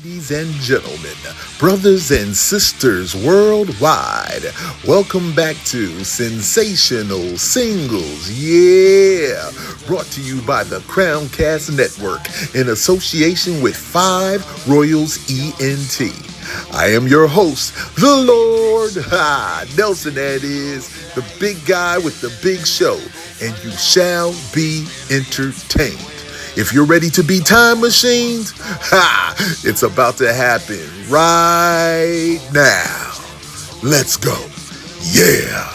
Ladies and gentlemen, brothers and sisters worldwide, welcome back to Sensational Singles, yeah! Brought to you by the CROWNCAST Network in association with 5 Royals ENT. I am your host, the Lord, Nelson that is, the big guy with the big show, and you shall be entertained. If you're ready to be time machined, it's about to happen right now. Let's go. Yeah.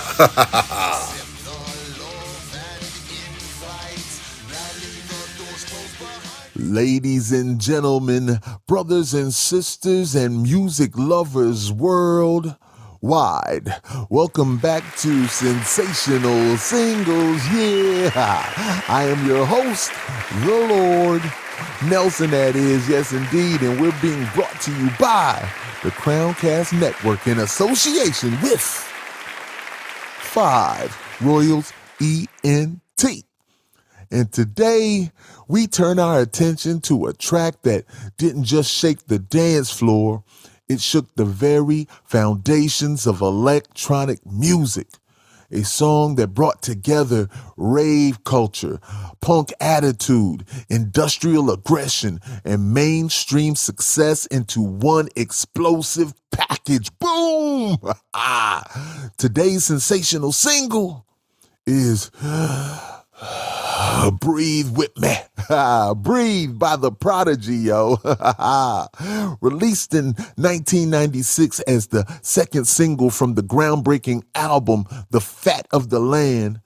Ladies and gentlemen, brothers and sisters, and music lovers worldwide, welcome back to Sensational Singles, yeah! I am your host, the Lord, Nelson that is, yes indeed, and we're being brought to you by the CROWNCAST Network in association with 5 Royals ENT. And today, we turn our attention to a track that didn't just shake the dance floor, it shook the very foundations of electronic music. A song that brought together rave culture, punk attitude, industrial aggression, and mainstream success into one explosive package. Boom! Today's sensational single is Breathe With Me. Breathe by the Prodigy, yo. Released in 1996 as the second single from the groundbreaking album, The Fat of the Land,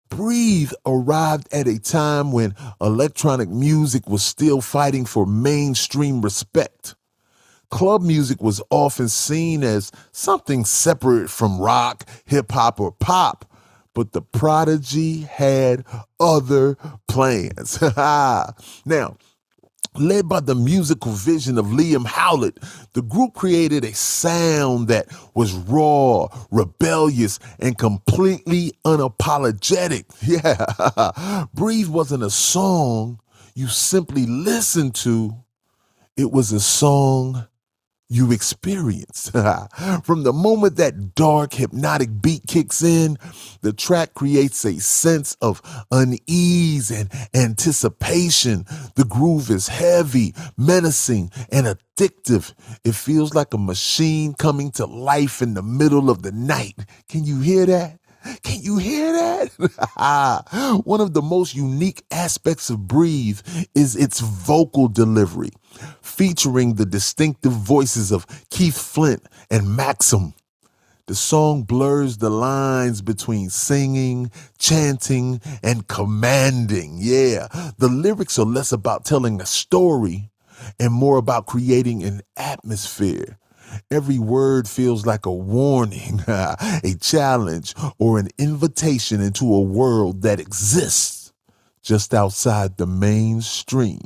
Breathe arrived at a time when electronic music was still fighting for mainstream respect. Club music was often seen as something separate from rock, hip-hop, or pop. But the Prodigy had other plans. Now, led by the musical vision of Liam Howlett, the group created a sound that was raw, rebellious, and completely unapologetic. Yeah, Breathe wasn't a song you simply listened to. It was a song you experienced. From the moment that dark, hypnotic beat kicks in, the track creates a sense of unease and anticipation. The groove is heavy, menacing, and addictive. It feels like a machine coming to life in the middle of the night. Can you hear that? Can you hear that? One of the most unique aspects of Breathe is its vocal delivery, featuring the distinctive voices of Keith Flint and Maxim. The song blurs the lines between singing, chanting, and commanding. Yeah, the lyrics are less about telling a story and more about creating an atmosphere. Every word feels like a warning, a challenge, or an invitation into a world that exists just outside the mainstream.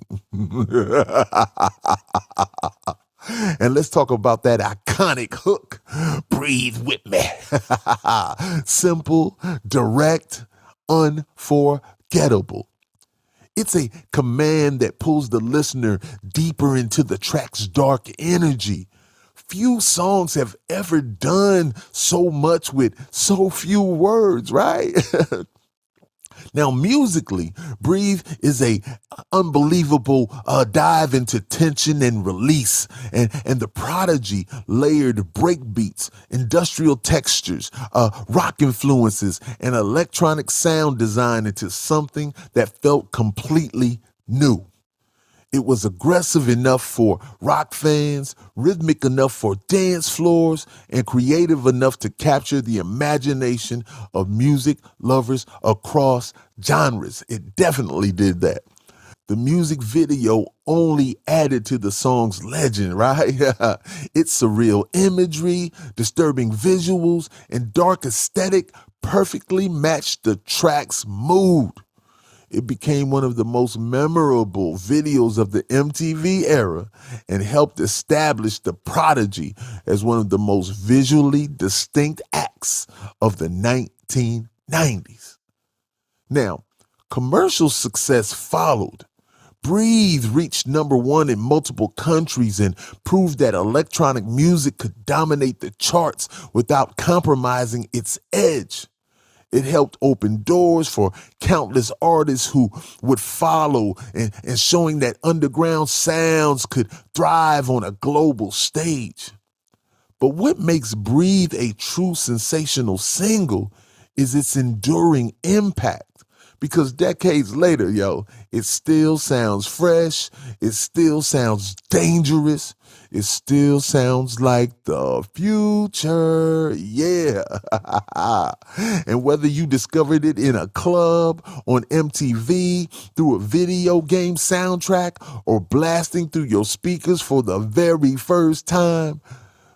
And let's talk about that iconic hook, Breathe With Me. Simple, direct, unforgettable. It's a command that pulls the listener deeper into the track's dark energy. Few songs have ever done so much with so few words, right? Now, musically, Breathe is a unbelievable dive into tension and release. And the Prodigy layered breakbeats, industrial textures, rock influences, and electronic sound design into something that felt completely new. It was aggressive enough for rock fans, rhythmic enough for dance floors, and creative enough to capture the imagination of music lovers across genres. It definitely did that. The music video only added to the song's legend, right? Its surreal imagery, disturbing visuals, and dark aesthetic perfectly matched the track's mood. It became one of the most memorable videos of the MTV era and helped establish the Prodigy as one of the most visually distinct acts of the 1990s. Now, commercial success followed, Breathe reached #1 in multiple countries and proved that electronic music could dominate the charts without compromising its edge. It helped open doors for countless artists who would follow and showing that underground sounds could thrive on a global stage. But what makes Breathe a true sensational single is its enduring impact. Because decades later, it still sounds fresh, it still sounds dangerous, it still sounds like the future, yeah. And whether you discovered it in a club, on MTV, through a video game soundtrack, or blasting through your speakers for the very first time,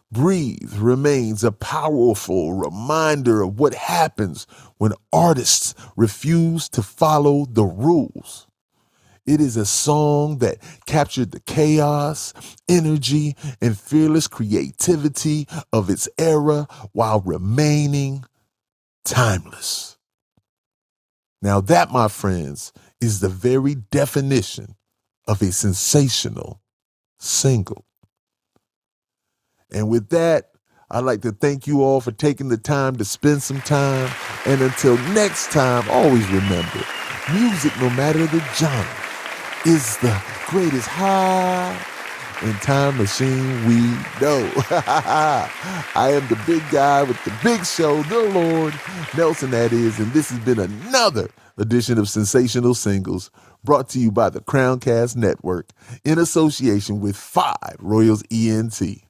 Breathe remains a powerful reminder of what happens when artists refuse to follow the rules. It is a song that captured the chaos, energy, and fearless creativity of its era while remaining timeless. Now that, my friends, is the very definition of a sensational single. And with that, I'd like to thank you all for taking the time to spend some time. And until next time, always remember, music, no matter the genre, is the greatest high and time machine we know. I am the big guy with the big show, the Lord, Nelson that is, and this has been another edition of Sensational Singles, brought to you by the CROWNCAST Network in association with 5 Royals ENT.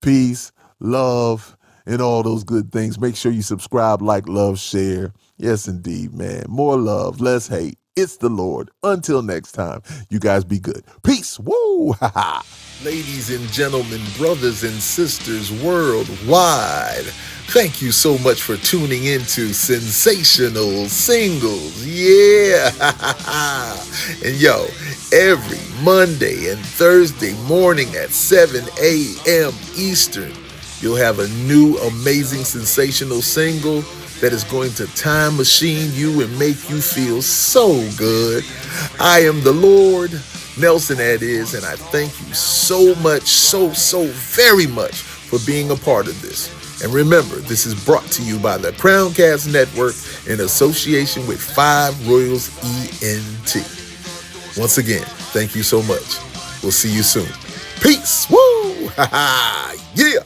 Peace, love, and all those good things. Make sure you subscribe, like, love, share. Yes, indeed, man. More love, less hate. It's the Lord. Until next time, you guys be good. Peace. Woo! Ladies and gentlemen, brothers and sisters worldwide, thank you so much for tuning into Sensational Singles. Yeah! And every Monday and Thursday morning at 7 a.m. Eastern, you'll have a new amazing sensational single that is going to time machine you and make you feel so good. I am the Lord, Nelson that is, and I thank you so much, so very much for being a part of this. And remember, this is brought to you by the CROWNCAST Network in association with 5 Royals ENT. Once again, thank you so much. We'll see you soon. Peace. Woo! Yeah.